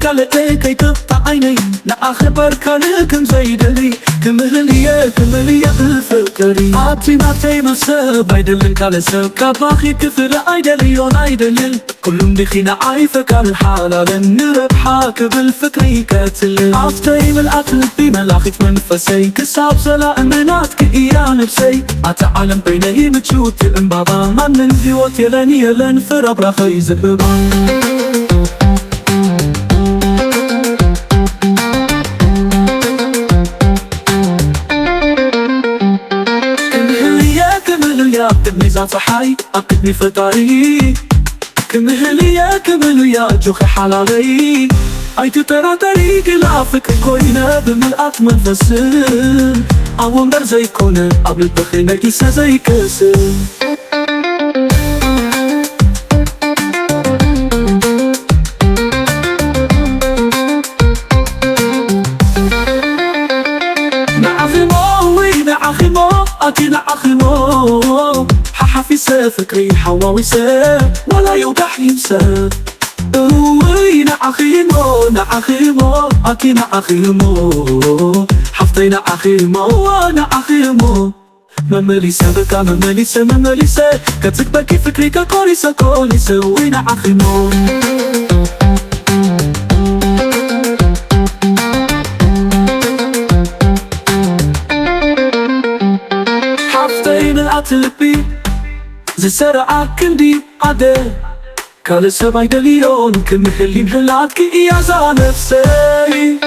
كالتي كي تقطع عيني نأخبر كالكم زيدلي كمهلية بالفكري عطي ما تيمسا بايدلن كالسا كاباخي كفر ايدليون ايدلل كلهم دخينا عايفة كالحالة نربحاك بالفكري كاتل عطي من العقل بملاخي منفسي كساب زلا امناتك ايا نفسي اتعلم بيني متشوت الانبابا من الفيوت يلن فرب رخي زببان كمهلية بميزان صحي أقدني فطاري كمهلية جوخي حلالي أي ترى طريقي لا فكر كوينة بملقات منفسر أول زي كونر قبل البخير نجيسة زي كسر أكيد أخيمو ححفيسة فكري حواويسة ولا يوضح يمسى وين أخيمو أكيد أخيمو حفظينا أخيمو وأنا أخيمو ممليسة بكا ممليسة كتكبر كيف فكري كالكوليسة وين أخيمو تلبي زي سرعة كندي عدي كالسا بايدليون كمهلي مهلاتك إيازا نفسي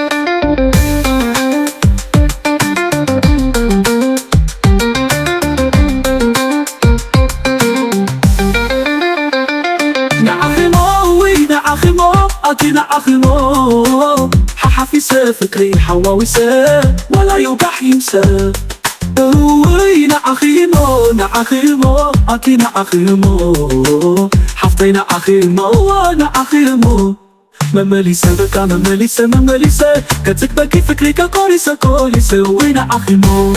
نعخمو أكي نعخمو ححفيسة فكري حواويسة ولا يوضح يمسى وين أخيمو أكي نعخمو حفظينا أخيمو وأنا أخيمو ممليسة بكا ممليسة كتكبر كيف فكري كالكوليسة وين أخيمو